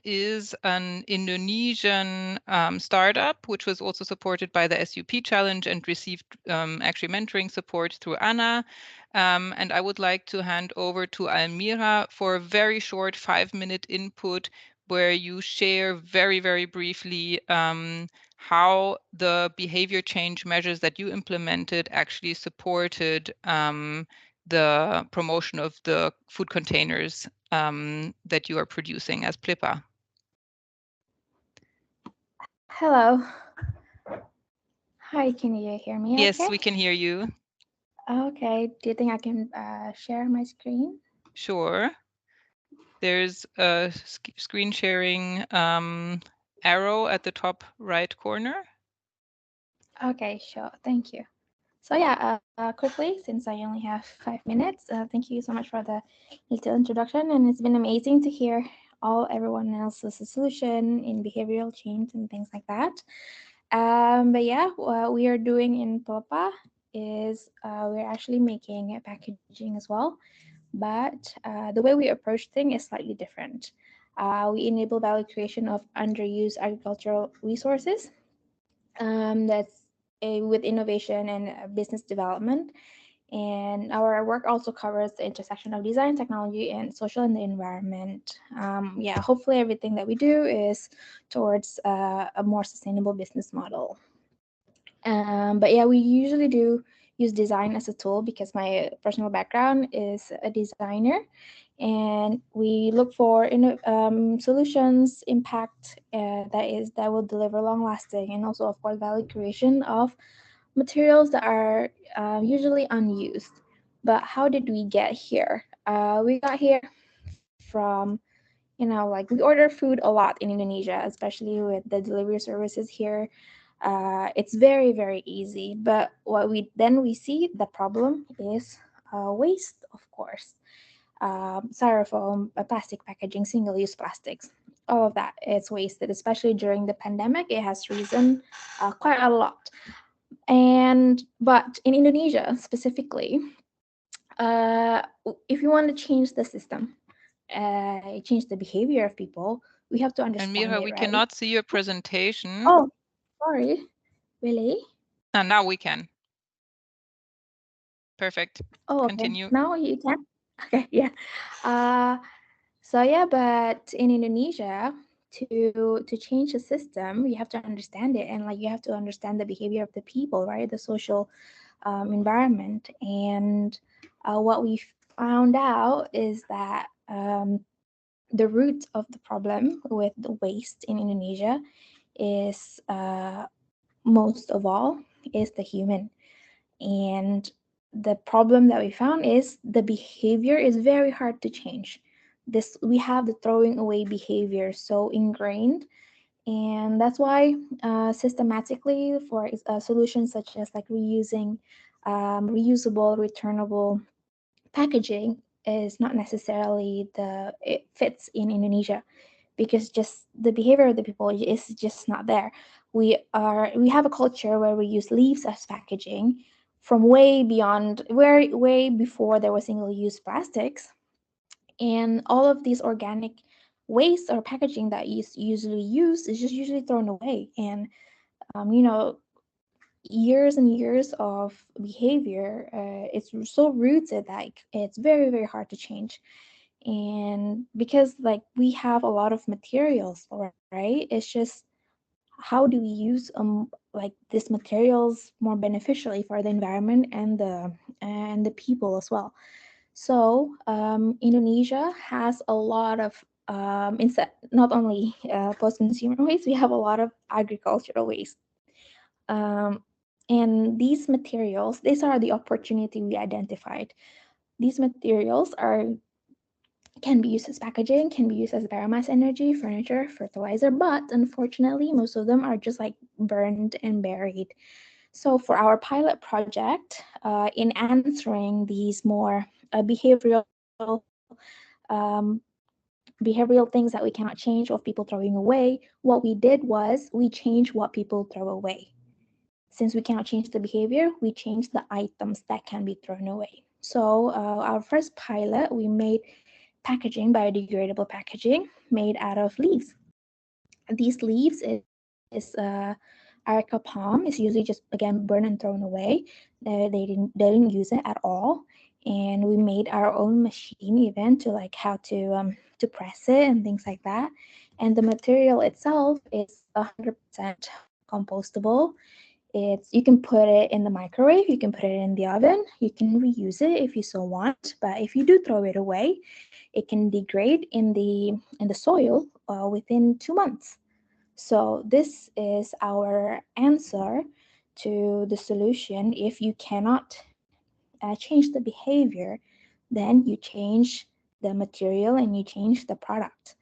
is an Indonesian startup, which was also supported by the SUP Challenge and received actually mentoring support through Anna. And I would like to hand over to Almira for a very short 5-minute input where you share very, very briefly how the behavior change measures that you implemented actually supported the promotion of the food containers that you are producing as Plépah. Hello. Hi, can you hear me? Yes, okay? we can hear you. Okay, do you think I can share my screen? Sure. There's a screen sharing arrow at the top right corner. Okay, sure, thank you. So yeah, quickly, since I only have 5 minutes, thank you so much for the little introduction, and it's been amazing to hear everyone else's solution in behavioral change and things like that. But yeah, what we are doing in Plépah is we're actually making packaging as well, but the way we approach things is slightly different. We enable value creation of underused agricultural resources. That's with innovation and business development. And our work also covers the intersection of design, technology, and social and the environment. Yeah, hopefully everything that we do is towards a more sustainable business model. But yeah, we usually do use design as a tool because my personal background is a designer, and we look for solutions, impact that will deliver long lasting, and also of course value creation of materials that are usually unused. But how did we get here? We got here from, like we order food a lot in Indonesia, especially with the delivery services here. It's very, very easy. But what we see the problem is waste, of course. Styrofoam, plastic packaging, single-use plastics, all of that is wasted, especially during the pandemic. It has risen quite a lot. But in Indonesia specifically, if you want to change the system, change the behavior of people, we have to understand Almira, it, we right? cannot see your presentation. Oh, sorry. Really? Now we can. Perfect. Oh, okay. Continue. Now you can? Okay, yeah. So yeah, but in Indonesia, to change the system, you have to understand it, and like you have to understand the behavior of the people, right? The social environment. And what we found out is that the root of the problem with the waste in Indonesia is most of all is the human. And the problem that we found is the behavior is very hard to change. We have the throwing away behavior so ingrained, and that's why systematically for solutions such as like reusing, reusable, returnable packaging is not necessarily it fits in Indonesia, because just the behavior of the people is just not there. We have a culture where we use leaves as packaging from way before there was single-use plastics, and all of these organic waste or packaging that is usually used is just usually thrown away. And years and years of behavior, it's so rooted that it's very, very hard to change. And because like we have a lot of materials, right? It's just how do we use like these materials more beneficially for the environment and the people as well. So Indonesia has a lot of instead not only post-consumer waste, we have a lot of agricultural waste. And these materials, these are the opportunity we identified. These materials can be used as packaging, can be used as biomass energy, furniture, fertilizer, but unfortunately, most of them are just like burned and buried. So for our pilot project, in answering these more behavioral things that we cannot change of people throwing away, what we did was we changed what people throw away. Since we cannot change the behavior, we changed the items that can be thrown away. So our first pilot, we made packaging, biodegradable packaging made out of leaves. These leaves is Areca palm is usually just again burned and thrown away. They didn't use it at all, and we made our own machine even to like how to press it and things like that. And the material itself is 100% compostable. You can put it in the microwave, you can put it in the oven, you can reuse it if you so want. But if you do throw it away, it can degrade in the soil within 2 months. So this is our answer to the solution. If you cannot change the behavior, then you change the material and you change the product.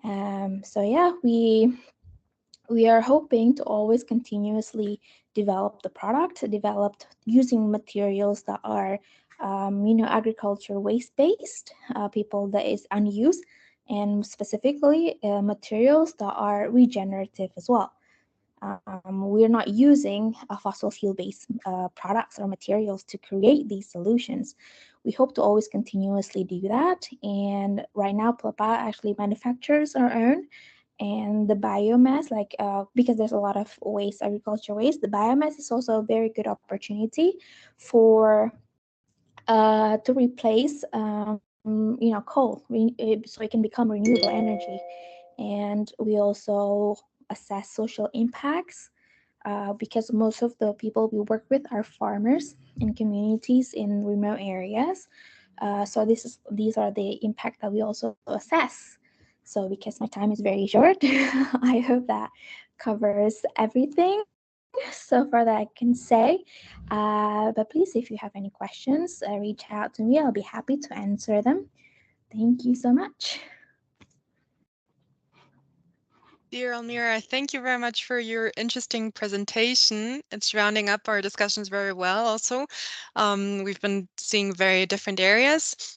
So yeah, we are hoping to always continuously develop the product, developed using materials that are, agriculture waste-based, people that is unused, and specifically materials that are regenerative as well. We're not using fossil fuel-based products or materials to create these solutions. We hope to always continuously do that. And right now, Plépah actually manufactures our own. And the biomass, because there's a lot of waste, agriculture waste, the biomass is also a very good opportunity for to replace coal, so it can become renewable energy. And we also assess social impacts because most of the people we work with are farmers in communities in remote areas. So these are the impact that we also assess. So because my time is very short, I hope that covers everything so far that I can say. But please, if you have any questions, reach out to me. I'll be happy to answer them. Thank you so much. Dear Almira, thank you very much for your interesting presentation. It's rounding up our discussions very well also. We've been seeing very different areas.